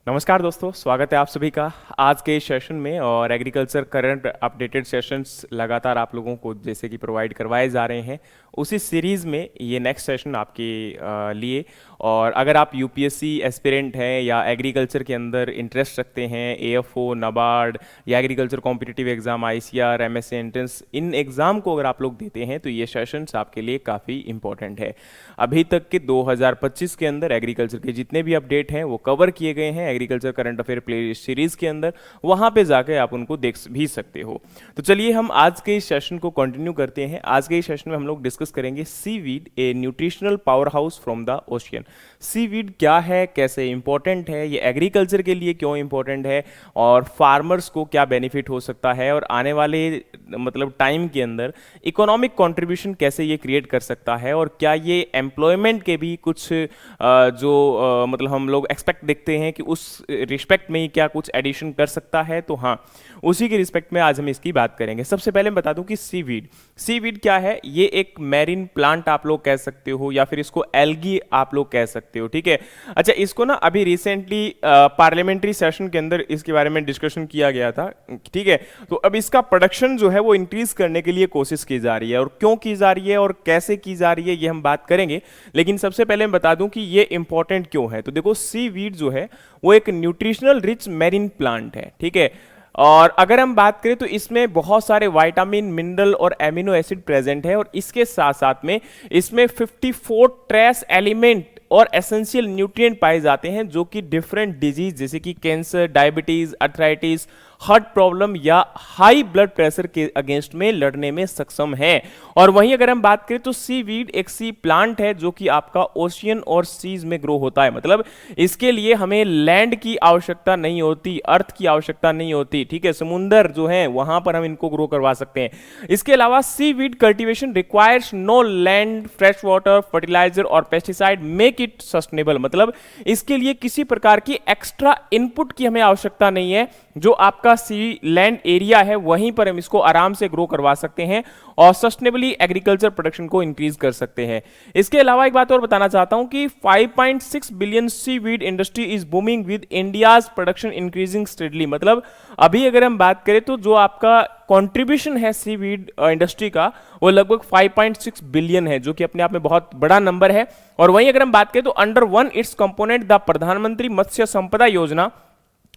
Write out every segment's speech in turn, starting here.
नमस्कार दोस्तों, स्वागत है आप सभी का आज के इस सेशन में। और एग्रीकल्चर करंट अपडेटेड सेशंस लगातार आप लोगों को जैसे कि प्रोवाइड करवाए जा रहे हैं, उसी सीरीज़ में ये नेक्स्ट सेशन आपके लिए। और अगर आप यूपीएससी एस्पिरेंट हैं या एग्रीकल्चर के अंदर इंटरेस्ट रखते हैं, एएफओ, नाबार्ड या agriculture competitive exam, ICR, MSc entrance, in exam को अगर आप लोग देते हैं तो ये सेशंस आपके लिए काफ़ी इंपॉर्टेंट है। अभी तक के 2025 के अंदर एग्रीकल्चर के जितने भी अपडेट हैं वो कवर किए गए हैं agriculture current affair play series के अंदर, वहां पे जाके आप उनको देख भी सकते हो। तो चलिए हम आज के इस सेशन को कंटिन्यू करते हैं। आज के इस सेशन में हम लोग डिस्कस करेंगे seaweed, A nutritional power house from the ocean. Seaweed क्या है, कैसे इंपॉर्टेंट है, ये एग्रीकल्चर के लिए क्यों इंपॉर्टेंट है, और फार्मर्स को क्या बेनिफिट हो सकता है, और आने वाले मतलब टाइम के अंदर इकोनॉमिक कंट्रीब्यूशन कैसे ये क्रिएट कर सकता है, और क्या ये एम्प्लॉयमेंट के भी कुछ मतलब हम लोग एक्सपेक्ट देखते हैं कि उस रिस्पेक्ट में ही क्या कुछ एडिशन कर सकता है। तो हाँ, उसी के रिस्पेक्ट में आज हम इसकी बात करेंगे। सबसे पहले मैं बता दूं कि सीवीड क्या है। ये एक मैरीन प्लांट आप लोग कह सकते हो, या फिर इसको एल्गी आप लोग कह सकते हो, ठीक है। अच्छा, इसको ना अभी रिसेंटली पार्लियामेंट्री सेशन के अंदर इसके बारे में डिस्कशन किया गया था, ठीक है। तो अब इसका प्रोडक्शन जो है वो इंक्रीज करने के लिए कोशिश की जा रही है, और क्यों की जा रही है और कैसे की जा रही है ये हम बात करेंगे। लेकिन सबसे पहले मैं बता दूं कि ये इंपॉर्टेंट क्यों है। तो देखो, सीवीड जो है वो एक न्यूट्रिशनल रिच मैरीन प्लांट है, ठीक है। और अगर हम बात करें तो इसमें बहुत सारे विटामिन, मिनरल और एमिनो एसिड प्रेजेंट है, और इसके साथ साथ में इसमें 54 ट्रेस एलिमेंट और एसेंशियल न्यूट्रिएंट पाए जाते हैं, जो कि डिफरेंट डिजीज जैसे कि cancer, diabetes, arthritis, heart problem या हाई ब्लड प्रेशर के अगेंस्ट में लड़ने में सक्षम है। और वहीं अगर हम बात करें तो सीवीड एक सी प्लांट है जो कि आपका ओशियन और सीज में ग्रो होता है। मतलब इसके लिए हमें लैंड की आवश्यकता नहीं होती, अर्थ की आवश्यकता नहीं होती, ठीक है। समुंदर जो है वहां पर हम इनको ग्रो करवा सकते हैं। इसके अलावा seaweed cultivation requires no land, fresh water, fertiliser और पेस्टिसाइड मेक इट सस्टेनेबल। मतलब इसके लिए किसी प्रकार की एक्स्ट्रा इनपुट की हमें आवश्यकता नहीं है। जो आपका सी लैंड एरिया है वहीं पर हम इसको आराम से ग्रो करवा सकते हैं और सस्टेनेबली एग्रीकल्चर प्रोडक्शन को इंक्रीज कर सकते हैं। इसके अलावा एक बात और बताना चाहता हूं कि 5.6 billion seaweed industry is booming with India's production increasing steadily. मतलब अभी अगर हम बात करें तो जो आपका कंट्रीब्यूशन है सीवीड इंडस्ट्री का वो लगभग 5.6 बिलियन है, जो कि अपने आप में बहुत बड़ा नंबर है। और वहीं अगर हम बात करें तो under one it's component the प्रधानमंत्री मत्स्य संपदा योजना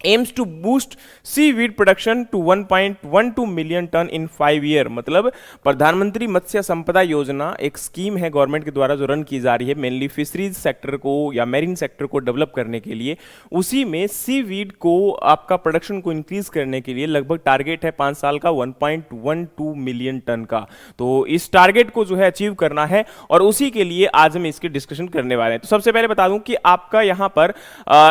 aims to boost seaweed production to 1.12 million ton in 5 year. मतलब प्रधानमंत्री मत्स्य संपदा योजना एक स्कीम है गवर्नमेंट के द्वारा जो रन की जा रही है मेनली फिशरीज सेक्टर को या मैरीन सेक्टर को डेवलप करने के लिए। उसी में सीवीड को आपका प्रोडक्शन को इंक्रीज करने के लिए लगभग टारगेट है 5 साल का 1.12 मिलियन टन का। तो इस टारगेट को जो है अचीव करना है, और उसी के लिए आज हम इसकी डिस्कशन करने वाले हैं। तो सबसे पहले बता दूं कि आपका यहाँ पर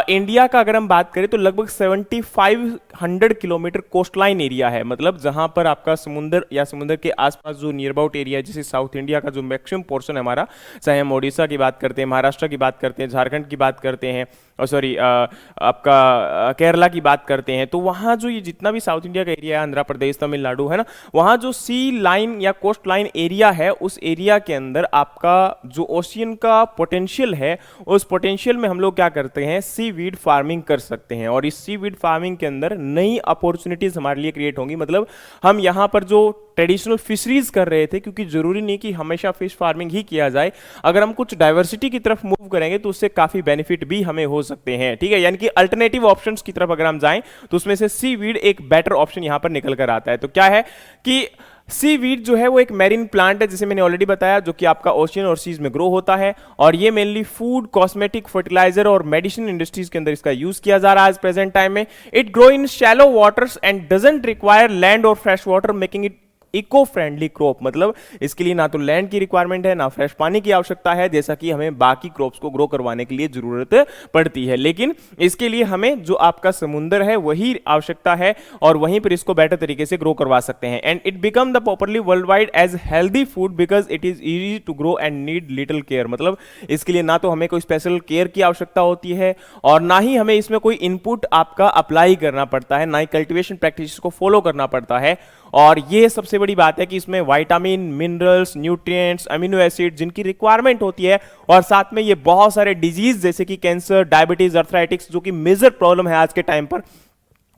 इंडिया का अगर हम बात करें तो लगभग 7500 किलोमीटर कोस्टलाइन एरिया है। मतलब जहां पर आपका समुद्र या समुद्र के आसपास जो नियर अबाउट एरिया है, जैसे साउथ इंडिया का जो मैक्सिमम पोर्शन है हमारा, चाहे हम ओडिशा की बात करते हैं, महाराष्ट्र की बात करते हैं, झारखंड की बात करते हैं, और सॉरी आपका केरला की बात करते हैं, तो वहाँ जो ये जितना भी साउथ इंडिया का एरिया है, आंध्र प्रदेश, तमिलनाडु, है ना, वहाँ जो सी लाइन या कोस्ट लाइन एरिया है, उस एरिया के अंदर आपका जो ओशियन का पोटेंशियल है, उस पोटेंशियल में हम लोग क्या करते हैं, सीवीड फार्मिंग कर सकते हैं। और इस सीवीड फार्मिंग के अंदर नई अपॉर्चुनिटीज हमारे लिए क्रिएट होंगी। मतलब हम यहाँ पर जो ट्रेडिशनल फिशरीज कर रहे थे, क्योंकि जरूरी नहीं कि हमेशा फिश फार्मिंग ही किया जाए, अगर हम कुछ डाइवर्सिटी की तरफ मूव करेंगे तो उससे काफी बेनिफिट भी हमें हो सकते हैं, ठीक है। यानी कि अल्टरनेटिव ऑप्शंस की तरफ अगर हम जाएं तो उसमें से सीवीड एक बेटर ऑप्शन यहां पर निकल कर आता है। तो क्या है कि सीवीड जो है वो एक मैरीन प्लांट है, जिसे मैंने ऑलरेडी बताया, जो कि आपका ओशियन और सीज में ग्रो होता है, और ये मेनली फूड, कॉस्मेटिक, फर्टिलाइजर और मेडिसिन इंडस्ट्रीज के अंदर इसका यूज किया जा रहा है प्रेजेंट टाइम में। It grow in shallow waters and doesn't require land or fresh water, making it eco friendly crop. मतलब इसके लिए ना तो लैंड की रिक्वायरमेंट है, ना फ्रेश पानी की आवश्यकता है, जैसा कि हमें बाकी क्रॉप्स को ग्रो करवाने के लिए जरूरत पड़ती है। लेकिन इसके लिए हमें जो आपका समुद्र है वही आवश्यकता है, और वहीं पर इसको बेटर तरीके से ग्रो करवा सकते हैं। And it become the popularly world wide as healthy food because it is easy to grow and need little care. मतलब इसके लिए ना तो हमें कोई स्पेशल केयर की आवश्यकता होती है, और ना ही हमें इसमें कोई इनपुट आपका अप्लाई करना पड़ता है, ना ही कल्टीवेशन प्रैक्टिस को फॉलो करना पड़ता है, और ये सबसे बड़ी बात है कि इसमें vitamin, minerals, nutrients, amino acid जिनकी रिक्वायरमेंट होती है, और साथ में ये बहुत सारे डिजीज जैसे कि कैंसर, डायबिटीज, अर्थराइटिक्स जो कि मेजर प्रॉब्लम है आज के टाइम पर,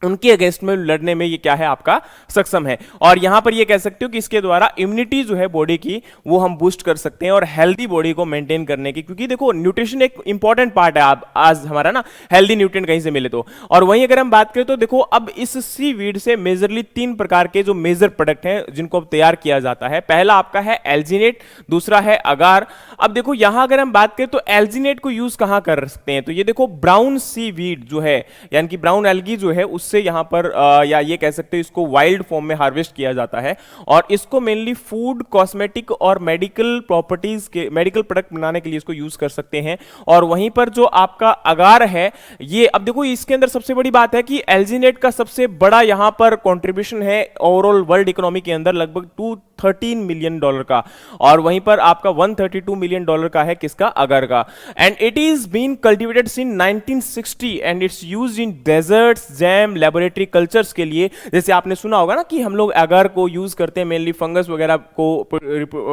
उनके अगेंस्ट में लड़ने में ये क्या है, आपका सक्षम है। और यहां पर ये कह सकते हो कि इसके द्वारा इम्यूनिटी जो है बॉडी की वो हम बूस्ट कर सकते हैं और हेल्दी बॉडी को मेंटेन करने की, क्योंकि देखो न्यूट्रिशन एक इंपॉर्टेंट पार्ट है आप आज हमारा ना, हेल्दी न्यूट्रिएंट कहीं से मिले तो। और वहीं अगर हम बात करें तो देखो अब इस सीवीड से मेजरली 3 प्रकार के जो मेजर प्रोडक्ट हैं जिनको अब तैयार किया जाता है। पहला आपका है एल्जिनेट, दूसरा है अगार। अब देखो यहां अगर हम बात करें तो एल्जिनेट को यूज कहां कर सकते हैं, तो ये देखो ब्राउन सीवीड जो है, यानी कि ब्राउन एल्गी जो है से यहां पर या ये कह सकते हैं इसको वाइल्ड फॉर्म में हार्वेस्ट किया जाता है, और इसको मेनली फूड, कॉस्मेटिक और मेडिकल प्रॉपर्टीज के, मेडिकल प्रोडक्ट बनाने के लिए इसको यूज कर सकते हैं। और वहीं पर जो आपका अगार है, ये अब देखो इसके अंदर सबसे बड़ी बात है कि एल्जिनेट का सबसे बड़ा यहां पर कंट्रीब्यूशन है ओवरऑल वर्ल्ड इकोनॉमी के अंदर, लगभग $213 मिलियन का, और वहीं पर आपका $132 मिलियन का है किसका, अगार का। And it is been cultivated since 1960 and it's used in desserts, jam, laboratory cultures के लिए। जैसे आपने सुना होगा ना कि हम लोग अगार को यूज करते हैं मेनली फंगस वगैरह को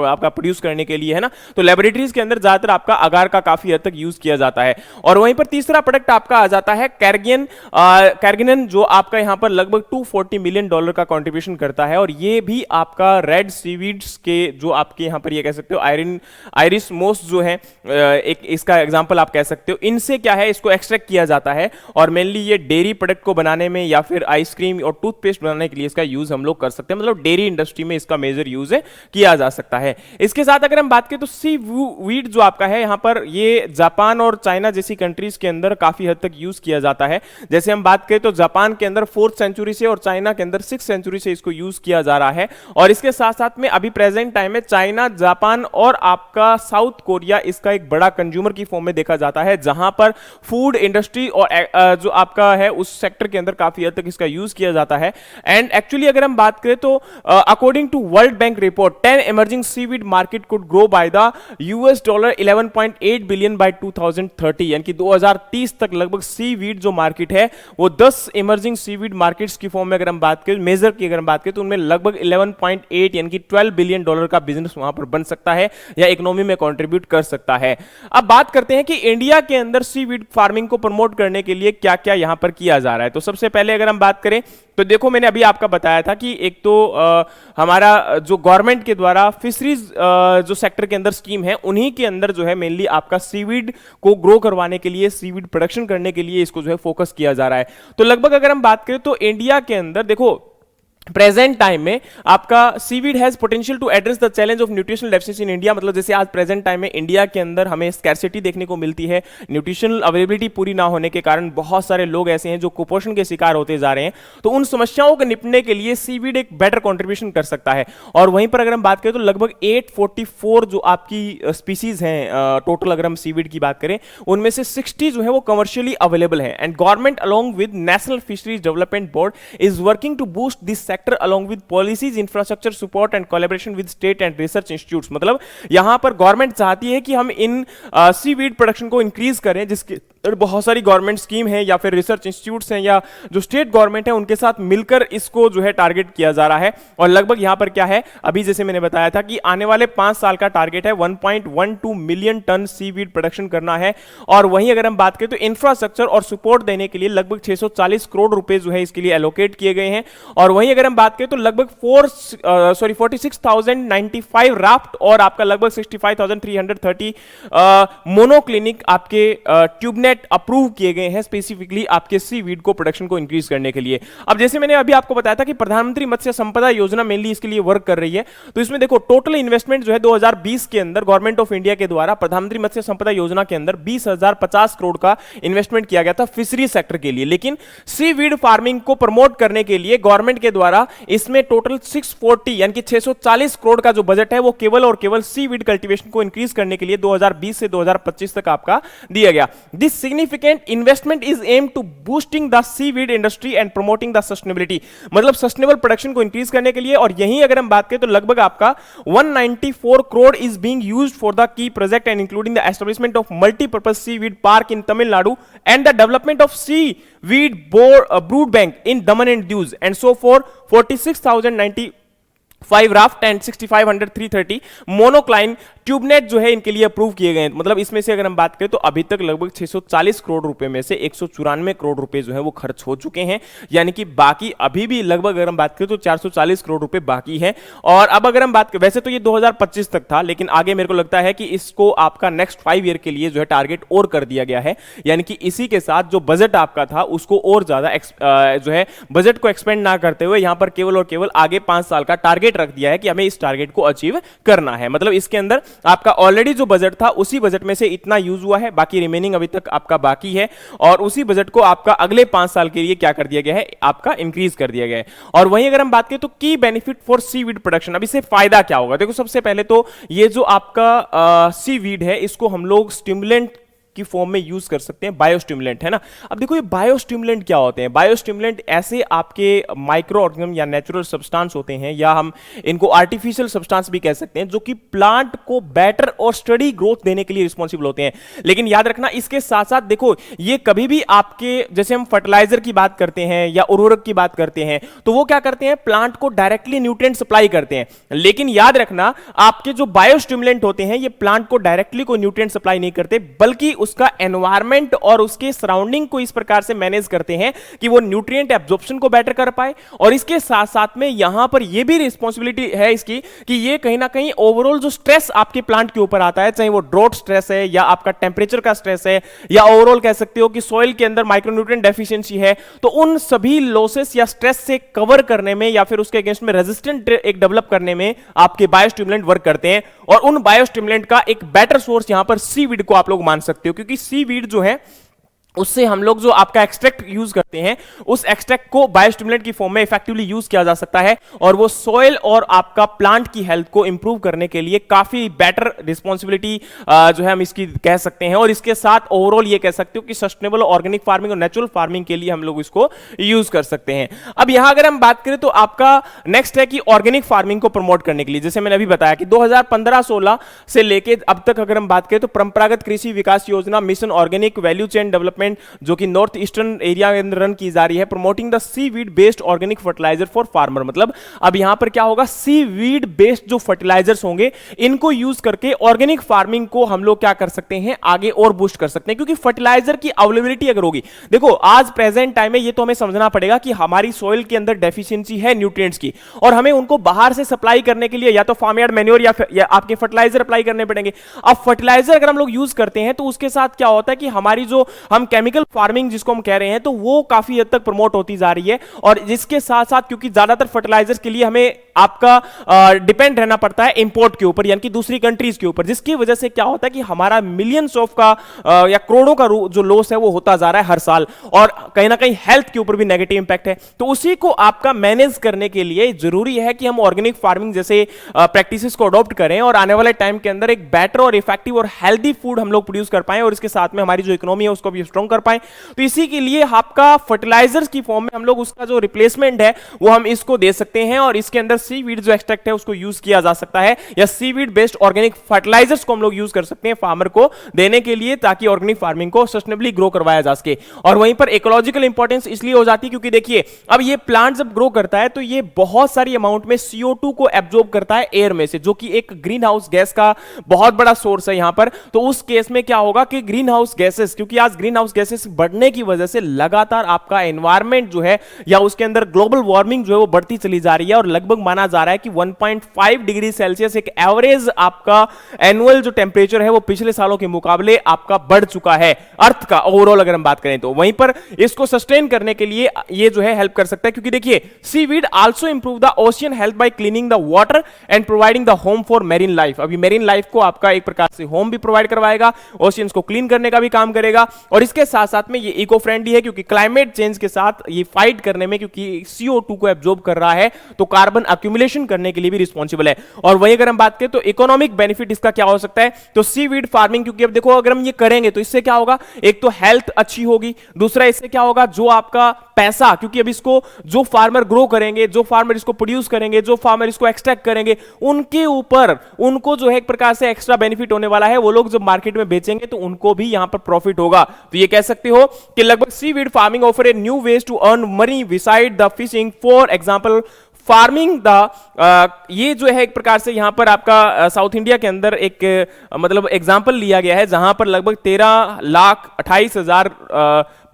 आपका प्रोड्यूस करने के लिए, है ना, तो लेबोरेटरीज के अंदर ज्यादातर आपका अगार का काफी हद तक यूज किया जाता है। और वहीं पर तीसरा प्रोडक्ट आपका आ जाता है कैर्गियन, जो आपका यहां पर लगभग $240 मिलियन का कंट्रीब्यूशन करता है, और ये भी आपका रेड सीवीड्स के जो आपके यहां पर ये कह सकते हो आयरिस मोस जो है, एक इसका एग्जांपल आप कह सकते हो, इनसे क्या है, इसको एक्सट्रैक्ट किया जाता है, और मेनली ये डेयरी प्रोडक्ट को बनाने में या फिर आइसक्रीम और टूथपेस्ट बनाने के लिए इसका यूज हम लोग कर सकते हैं, मतलब डेयरी इंडस्ट्री में इसका मेजर यूज है किया जा सकता है। इसके साथ अगर हम बात करें तो सी वीड जो आपका है यहां पर, ये जापान और चाइना जैसी कंट्रीज के अंदर काफी हद तक यूज किया जाता है। जैसे हम बात करें तो जापान के अंदर 4th सेंचुरी से और चाइना के अंदर 6th सेंचुरी से इसको यूज किया जा रहा है, और इसके साथ साथ में अभी प्रेजेंट टाइम में चाइना, जापान और आपका साउथ कोरिया इसका एक बड़ा कंज्यूमर की फॉर्म में देखा जाता है, जहां पर फूड इंडस्ट्री और जो आपका है उस सेक्टर के अंदर काफी हद तक इसका यूज किया जाता है। एंड एक्चुअली अगर हम बात करें तो according to World Bank report 10 emerging seaweed market could grow by the $11.8 billion by 2030, यानी कि 2030 तक लगभग सीवीड जो मार्केट है वो 10 इमर्जिंग सीवीड मार्केट्स की फॉर्म में अगर हम बात करें, मेजर की अगर हम बात करें तो उनमें लगभग 11.8 यानी कि $12 बिलियन का बिजनेस वहां पर बन सकता है या इकोनॉमी में कंट्रीब्यूट कर सकता है। अब बात करते हैं कि इंडिया के अंदर सीवीड फार्मिंग को प्रमोट करने के लिए क्या क्या यहां पर किया जा रहा है। तो सबसे पहले अगर हम बात करें तो देखो मैंने अभी आपका बताया था कि एक तो हमारा जो गवर्नमेंट के द्वारा फिशरीज जो सेक्टर के अंदर स्कीम है, उन्हीं के अंदर जो है मेनली आपका सीवीड को ग्रो करवाने के लिए, सीवीड प्रोडक्शन करने के लिए इसको जो है फोकस किया जा रहा है। तो लगभग अगर हम बात करें तो इंडिया के अंदर देखो प्रेजेंट टाइम में आपका seaweed has potential to address the challenge of nutritional deficiency in India, मतलब जैसे आज प्रेजेंट टाइम में इंडिया के अंदर हमें स्कैर्सिटी देखने को मिलती है, न्यूट्रिशनल अवेलेबिलिटी पूरी ना होने के कारण बहुत सारे लोग ऐसे हैं जो कुपोषण के शिकार होते जा रहे हैं, तो उन समस्याओं को निपटने के लिए सीवीड एक बेटर कॉन्ट्रीब्यूशन कर सकता है। और वहीं पर अगर हम बात करें तो लगभग 844 जो आपकी स्पीसीज हैं टोटल, अगर हम सीवीड की बात करें उनमें से 60 जो है वो कमर्शियली अवेलेबल है। And government along with National Fisheries Development Board is working to boost this sector along with policies, infrastructure support and collaboration with state and research institutes, मतलब यहां पर गवर्नमेंट चाहती है कि हम इन सीवीड प्रोडक्शन को increase करें, जिसके बहुत सारी गवर्नमेंट स्कीम है या फिर रिसर्च इंस्टीट्यूट्स हैं या जो स्टेट गवर्नमेंट है उनके साथ मिलकर इसको जो है टारगेट किया जा रहा है। और लगभग यहां पर क्या है, अभी जैसे मैंने बताया था कि आने वाले 5 साल का टारगेट है 1.12 मिलियन टन सीवीड प्रोडक्शन करना है। और वहीं अगर हम बात करें तो इंफ्रास्ट्रक्चर और सपोर्ट देने के लिए लगभग 640 करोड़ रुपए जो है इसके लिए एलोकेट किए गए हैं। और वहीं अगर हम बात करें तो लगभग 46,095 राफ्ट और आपका लगभग 65,330 मोनोक्लिनिक आपके ट्यूबनेट अप्रूव किए गए हैं स्पेसिफिकली आपके सीवीड को प्रोडक्शन को इंक्रीज करने के लिए। अब जैसे मैंने अभी आपको बताया था कि प्रधानमंत्री मत्स्य संपदा योजना मेनली इसके लिए वर्क कर रही है, तो इसमें देखो टोटल इन्वेस्टमेंट जो है 2020 के अंदर गवर्नमेंट ऑफ इंडिया के द्वारा प्रधानमंत्री मत्स्य संपदा योजना के अंदर 20,050 करोड़ का इन्वेस्टमेंट किया गया था फिशरी सेक्टर के लिए। लेकिन सीवीड फार्मिंग को प्रमोट करने के लिए गवर्नमेंट के द्वारा इसमें टोटल 640 यानी कि 640 करोड़ का जो बजट है वो केवल और केवल सीवीड कल्टीवेशन को इंक्रीज करने के लिए 2020 से 2025 तक आपका दिया गया। This significant investment is aim to boosting the seaweed industry and promoting the sustainability, मतलब सस्टेनेबल प्रोडक्शन को इंक्रीज करने के लिए। और यहीं अगर हम बात करें तो लगभग आपका 194 crore is being used for the key project and including the establishment of multipurpose seaweed park in Tamil Nadu and the development of seaweed brood bank in Daman and Diu and so for 46,095 raft and 6500 330 monocline tube net जो है इनके लिए approve किए गए हैं। मतलब इसमें से अगर हम बात करें तो अभी तक लगभग 640 करोड़ रुपए में से 194 करोड़ रुपए जो है वो खर्च हो चुके हैं, यानी कि बाकी अभी भी लगभग अगर हम बात करें तो 440 करोड़ रुपए बाकी हैं। और अब अगर हम बात करें, वैसे तो ये 2025 तक था, लेकिन आगे मेरे को लगता है कि इसको आपका नेक्स्ट 5 ईयर के लिए जो है टारगेट और कर दिया गया है, यानी कि इसी के साथ जो बजट आपका था उसको और ज्यादा जो है बजट को एक्सपेंड ना करते हुए यहां पर केवल और केवल आगे 5 साल का टारगेट रख दिया है कि हमें इस टारगेट को अचीव करना है। मतलब इसके अंदर आपका ऑलरेडी जो बजट था उसी बजट में से इतना यूज हुआ है, बाकी रिमेनिंग अभी तक आपका बाकी है, और उसी बजट को आपका अगले 5 साल के लिए क्या कर दिया गया है, आपका इंक्रीज कर दिया गया है। और वहीं अगर हम बात करें तो की बेनिफिट फॉर सीवीड प्रोडक्शन, अब इससे फायदा क्या होगा। देखो सबसे पहले तो ये जो आपका सीवीड है इसको हम लोग स्टिमुलेंट की फॉर्म में यूज कर सकते हैं, बायोस्टिमुलेंट है ना। अब देखो ये बायोस्टिमुलेंट क्या होते हैं, बायोस्टिमुलेंट ऐसे आपके माइक्रो ऑर्गेनिज्म या नेचुरल सब्सटेंस होते हैं, या हम इनको आर्टिफिशियल सब्सटेंस भी कह सकते हैं, जो कि प्लांट को बेटर और स्टडी ग्रोथ देने के लिए रिस्पॉन्सिबल होते हैं। लेकिन याद रखना इसके साथ साथ देखो ये कभी भी आपके, जैसे हम फर्टिलाइजर की बात करते हैं या उर्वरक की बात करते हैं, तो वो क्या करते हैं, प्लांट को डायरेक्टली न्यूट्रिएंट सप्लाई करते हैं। लेकिन याद रखना आपके जो बायोस्टिमुलेंट होते हैं ये प्लांट को डायरेक्टली कोई न्यूट्रिएंट सप्लाई नहीं करते, बल्कि उसका एनवायरमेंट और उसके सराउंडिंग को इस प्रकार से मैनेज करते हैं कि वो न्यूट्रिएंट एब्जॉर्प्शन को बेटर कर पाए। और इसके साथ साथ में यहां पर ये भी रिस्पांसिबिलिटी है इसकी कि ये कहीं ना कहीं ओवरऑल जो स्ट्रेस आपके प्लांट के ऊपर आता है, चाहे वो ड्रॉट स्ट्रेस है या आपका टेंपरेचर का स्ट्रेस है या ओवरऑल कह सकते हो कि सॉइल के अंदर माइक्रोन्यूट्रिएंट डेफिशिएंसी है, तो उन सभी लॉसेस या स्ट्रेस से कवर करने में या फिर उसके अगेंस्ट में रेजिस्टेंट एक डेवलप करने में आपके बायोस्टिमुलेंट वर्क करते हैं। और उन बायोस्टिमुलेंट का एक बेटर सोर्स यहां पर सीवीड को आप लोग मान सकते हो, क्योंकि सीवीड जो है उससे हम लोग जो आपका एक्सट्रैक्ट यूज करते हैं उस एक्सट्रैक्ट को बायोस्टिमुलेंट की फॉर्म में इफेक्टिवली यूज किया जा सकता है, और वो सॉइल और आपका प्लांट की हेल्थ को इंप्रूव करने के लिए काफी बेटर रिस्पॉन्सिबिलिटी जो है हम इसकी कह सकते हैं। और इसके साथ ओवरऑल ये कह सकते हो कि सस्टेनेबल ऑर्गेनिक फार्मिंग और नेचुरल फार्मिंग के लिए हम लोग इसको यूज कर सकते हैं। अब यहां अगर हम बात करें तो आपका नेक्स्ट है कि ऑर्गेनिक फार्मिंग को प्रमोट करने के लिए, जैसे मैंने अभी बताया कि 2015-16 से लेके अब तक अगर हम बात करें तो परंपरागत कृषि विकास योजना, mission organic value chain development जो कि नॉर्थ ईस्टर्न एरिया के अंदर रन की जा रही है, promoting the seaweed based organic fertiliser for farmer. मतलब अब यहां पर क्या होगा, सीवीड बेस्ड जो फर्टिलाइजर्स होंगे इनको यूज करके ऑर्गेनिक फार्मिंग को हम लोग क्या कर सकते हैं, आगे और बूस्ट कर सकते हैं। क्योंकि फर्टिलाइजर की अवेलेबिलिटी अगर होगी, देखो आज प्रेजेंट टाइम में ये तो हमें समझना पड़ेगा कि हमारी सॉइल के अंदर डेफिशिएंसी है न्यूट्रिएंट्स की, और हमें उनको बाहर से सप्लाई करने के लिए या तो फार्मयार्ड मैन्योर या आपके फर्टिलाइजर अप्लाई करने पड़ेंगे। अब फर्टिलाइजर अगर हम लोग यूज करते हैं तो उसके साथ क्या होता है कि हमारी जो हम केमिकल फार्मिंग जिसको हम कह रहे हैं तो वो काफी हद तक प्रमोट होती जा रही है। और जिसके साथ साथ क्योंकि ज्यादातर फर्टिलाइजर्स के लिए हमें आपका डिपेंड रहना पड़ता है इंपोर्ट के ऊपर, यानी कि दूसरी कंट्रीज के ऊपर, जिसकी वजह से क्या होता है कि हमारा मिलियंस ऑफ का या करोड़ों का जो लॉस है वो होता जा रहा है हर साल, और कहीं ना कहीं हेल्थ के ऊपर भी नेगेटिव इंपैक्ट है। तो उसी को आपका मैनेज करने के लिए जरूरी है कि हम ऑर्गेनिक फार्मिंग जैसे प्रैक्टिसेस को अडॉप्ट करें और आने वाले टाइम के अंदर एक बेटर और इफेक्टिव और हेल्दी फूड हम लोग प्रोड्यूस कर पाएं, और इसके साथ में हमारी जो इकोनॉमी है उसको भी स्ट्रॉन्ग कर पाएं। तो इसी के लिए आपका फर्टिलाइजर्स की फॉर्म में हम लोग उसका जो रिप्लेसमेंट है वो हम इसको दे सकते हैं, और इसके अंदर सीवीड जो एक्सट्रैक्ट है उसको यूज किया जा सकता है, या सीवीड बेस्ड ऑर्गेनिक फर्टिलाइजर्स को हम लोग यूज कर सकते हैं फार्मर को देने के लिए, ताकि ऑर्गेनिक फार्मिंग को सस्टेनेबली ग्रो करवाया जा सके। और वहीं पर इकोलॉजिकल इंपॉर्टेंस इसलिए हो जाती है क्योंकि देखिए अब ये प्लांट जब ग्रो करता है तो ये बहुत सारी अमाउंट में CO2 को एब्जॉर्ब करता है एयर में से, जो कि एक ग्रीन हाउस गैस का बहुत बड़ा सोर्स है यहां पर। तो उस केस में क्या होगा कि ग्रीन हाउस गैसेस, क्योंकि आज ग्रीन हाउस गैसेस बढ़ने की वजह से लगातार आपका एनवायरमेंट जो है या उसके अंदर ग्लोबल वार्मिंग जो है वो बढ़ती चली जा रही है, और लगभग माना जा रहा है कि 1.5 डिग्री सेल्सियस एक एवरेज आपका एनुअल जो टेंपरेचर है वो पिछले सालों के मुकाबले आपका बढ़ चुका है अर्थ का ओवरऑल अगर हम बात करें तो। वहीं पर इसको सस्टेन करने के लिए ये जो है हेल्प कर सकता है, क्योंकि देखिए seaweed also improve the ocean health bye cleaning the water and providing the home for marine life. अभी मेरीन लाइफ को आपका एक प्रकार से होम भी प्रोवाइड करवाएगा, ओशियंस को क्लीन करने का भी काम करेगा, और इसके साथ साथ में ये इको फ्रेंडली है क्योंकि क्लाइमेट चेंज के साथ ये फाइट करने में, क्योंकि CO2 को एब्जॉर्ब कर रहा है तो कार्बन अक्यूमुलेशन करने के लिए भी रिस्पॉन्सिबल है। और वही अगर हम बात करें तो इकोनॉमिक बेनिफिट इसका क्या हो सकता है, तो सीवीड फार्मिंग, क्योंकि अब देखो अगर हम ये करेंगे तो इससे क्या होगा, एक तो हेल्थ अच्छी होगी, दूसरा इससे क्या होगा, जो आपका पैसा, क्योंकि अब इसको जो फार्मर ग्रो करेंगे, जो फार्मर इसको प्रोड्यूस करेंगे, जो फार्मर इसको एक्सट्रैक्ट करेंगे, उनके ऊपर उनको जो है एक प्रकार से एक्स्ट्रा बेनिफिट होने वाला है। वो लोग जब मार्केट में बेचेंगे तो उनको भी यहां पर प्रॉफिट होगा। तो ये कह सकते हो कि लगभग seaweed farming offer a new ways to earn money beside the fishing. For example farming the, ये जो है एक प्रकार से यहां पर आपका साउथ इंडिया के अंदर एक मतलब एग्जांपल लिया गया है, जहां पर लगभग 13,28,000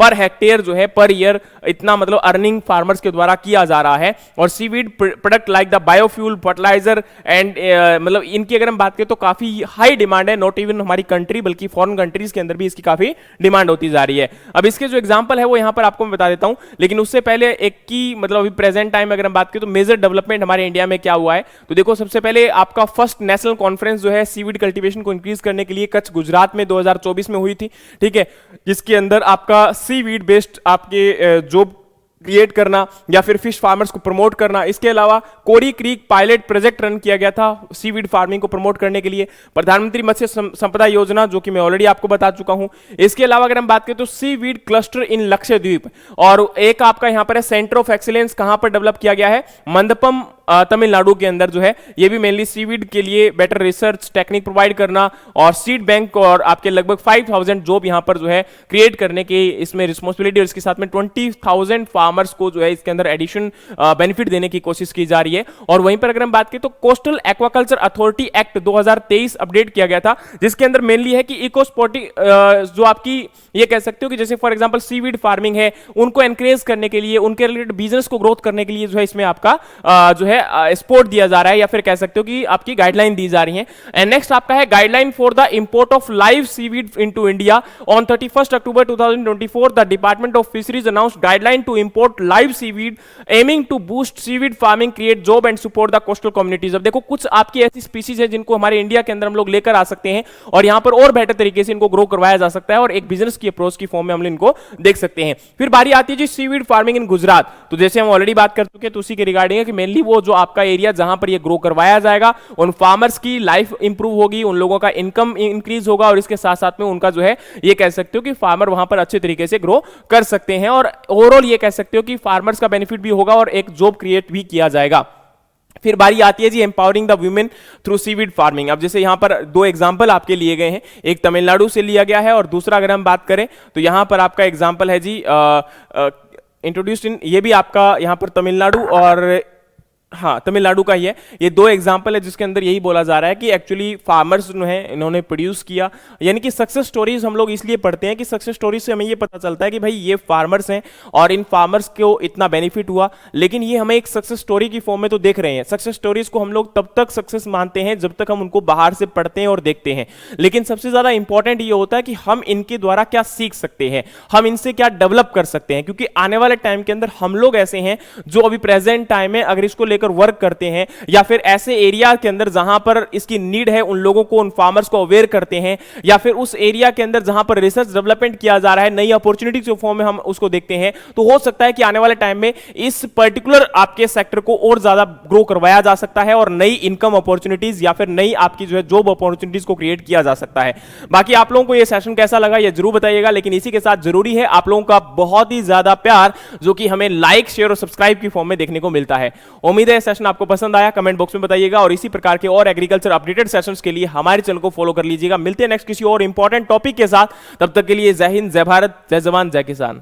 पर हेक्टेयर जो है पर ईयर इतना मतलब अर्निंग फार्मर्स के द्वारा किया जा रहा है। और seaweed product like the biofuel, fertiliser and मतलब इनकी अगर हम बात करें तो काफी हाई डिमांड है, नॉट इवन हमारी कंट्री बल्कि फॉरेन कंट्रीज के अंदर भी इसकी काफी डिमांड होती जा रही है। अब इसके जो एग्जांपल है वो यहां पर आपको मैं बता देता हूं, लेकिन उससे पहले एक की मतलब अभी प्रेजेंट टाइम में अगर हम बात करें तो मेजर डेवलपमेंट हमारे इंडिया में क्या हुआ है। तो देखो सबसे पहले आपका फर्स्ट नेशनल कॉन्फ्रेंस जो है सीवीड कल्टीवेशन को इंक्रीज करने के लिए कच्छ गुजरात में 2024 में हुई थी, ठीक है, जिसके अंदर आपका सीवीड बेस्ड आपके जॉब क्रिएट करना या फिर फिश फार्मर्स को प्रमोट करना। इसके अलावा कोरी क्रीक पायलट प्रोजेक्ट रन किया गया था सीवीड फार्मिंग को प्रमोट करने के लिए, प्रधानमंत्री मत्स्य संपदा योजना जो कि मैं ऑलरेडी आपको बता चुका हूं। इसके अलावा अगर हम बात करें तो सीवीड क्लस्टर इन लक्षद्वीप, और एक आपका यहां पर है सेंटर ऑफ एक्सीलेंस, कहां पर डेवलप किया गया है, मंदपम तमिलनाडु के अंदर जो है, ये भी मेनली सीवीड के लिए बेटर रिसर्च टेक्निक प्रोवाइड करना और सीड बैंक और आपके लगभग 5,000 जॉब यहां पर जो है क्रिएट करने की इसमें रिस्पॉन्सिबिलिटी, और इसके साथ में 20,000 फार्मर्स को जो है इसके अंदर एडिशन बेनिफिट देने की कोशिश की जा रही है। और वहीं पर अगर हम बात करें तो coastal aquaculture authority act 2023 update किया गया था, जिसके अंदर मेनली है कि इको स्पोर्टिंग जो आपकी ये कह सकते हो कि जैसे फॉर एग्जांपल सीवीड फार्मिंग है उनको एनकरेज करने के लिए, उनके रिलेटेड बिजनेस को ग्रोथ करने के लिए जो है इसमें आपका जो है सपोर्ट दिया जा रहा है, या फिर कह सकते हो कि आपकी गाइडलाइन दी जा रही है। एंड नेक्स्ट आपका है guideline for the import of live seaweed into India. On 31 October 2024 the Department of Fisheries announced guideline to import live seaweed aiming to boost seaweed farming, create job and support the coastal communities. अब देखो कुछ आपकी ऐसी species है जिनको हमारे India के अंदर हम लोग लेकर आ सकते हैं और यहां पर और बेहतर तरीके से इनको ग्रो करवाया जा सकता है और एक बिजनेस की अप्रोच की फॉर्म में हम इनको देख सकते हैं। फिर बारी आती है जी सीवीड फार्मिंग इन गुजरात। तो जैसे हम ऑलरेडी बात कर चुके हैं तो उसी के रिगार्डिंग है कि मेनली वो जो आपका एरिया जहां पर ये ग्रो करवाया जाएगा उन फार्मर्स की लाइफ इंप्रूव होगी, उन लोगों का इनकम इंक्रीज होगा और इसके साथ साथ में उनका जो है ये कह सकते हो कि फार्मर वहां पर अच्छे तरीके से ग्रो कर सकते हैं और ओवरऑल ये कह सकते हो कि फार्मर्स का बेनिफिट भी होगा और एक जॉब क्रिएट भी किया जाएगा। फिर बारी आती है जी empowering the women through seaweed farming. अब जैसे यहां पर दो एग्जांपल आपके लिए गए हैं, एक तमिलनाडु से लिया गया है और दूसरा अगर हम बात करें तो यहां पर आपका एग्जांपल है जी इंट्रोड्यूस्ड इन, ये भी आपका यहां पर तमिलनाडु और हाँ तमिलनाडु का ही है। ये दो एग्जाम्पल है जिसके अंदर यही बोला जा रहा है कि एक्चुअली फार्मर्स जो है इन्होंने प्रोड्यूस किया, यानी कि सक्सेस स्टोरीज हम लोग इसलिए पढ़ते हैं कि सक्सेस स्टोरीज से हमें ये पता चलता है कि भाई ये फार्मर्स हैं और इन फार्मर्स को इतना बेनिफिट हुआ, लेकिन ये हमें एक सक्सेस स्टोरी की फॉर्म में तो देख रहे हैं। सक्सेस स्टोरीज को हम लोग तब तक सक्सेस मानते हैं जब तक हम उनको बाहर से पढ़ते हैं और देखते हैं, लेकिन सबसे ज्यादा इंपॉर्टेंट ये होता है कि हम इनके द्वारा क्या सीख सकते हैं, हम इनसे क्या डेवलप कर सकते हैं, क्योंकि आने वाले टाइम के अंदर हम लोग ऐसे हैं जो अभी प्रेजेंट टाइम में अगर इसको लेकर वर्क करते हैं या फिर ऐसे एरिया के अंदर जहां पर इसकी नीड है उन लोगों को, उन फार्मर्स को अवेयर करते हैं, या फिर उस एरिया के अंदर जहां पर रिसर्च डेवलपमेंट किया जा रहा है, नई अपॉर्चुनिटी के फॉर्म में हम उसको देखते हैं, तो हो सकता है कि आने वाले टाइम में इस पर्टिकुलर आपके सेक्टर को और ज्यादा ग्रो करवाया जा सकता है और नई इनकम अपॉर्चुनिटीज या फिर नई आपकी जो है जॉब अपॉर्चुनिटीज को क्रिएट किया जा सकता है। बाकी आप लोगों को यह सेशन कैसा लगा यह जरूर बताइएगा, लेकिन इसी के साथ जरूरी है आप लोगों का बहुत ही ज्यादा प्यार जो कि हमें लाइक शेयर और सब्सक्राइब की फॉर्म में देखने को मिलता है। उम्मीद है सेशन आपको पसंद आया, कमेंट बॉक्स में बताइएगा और इसी प्रकार के और एग्रीकल्चर अपडेटेड सेशंस के लिए हमारे चैनल को फॉलो कर लीजिएगा। मिलते हैं नेक्स्ट किसी और इंपॉर्टेंट टॉपिक के साथ, तब तक के लिए जय हिंद, जय भारत, जय जवान, जय किसान।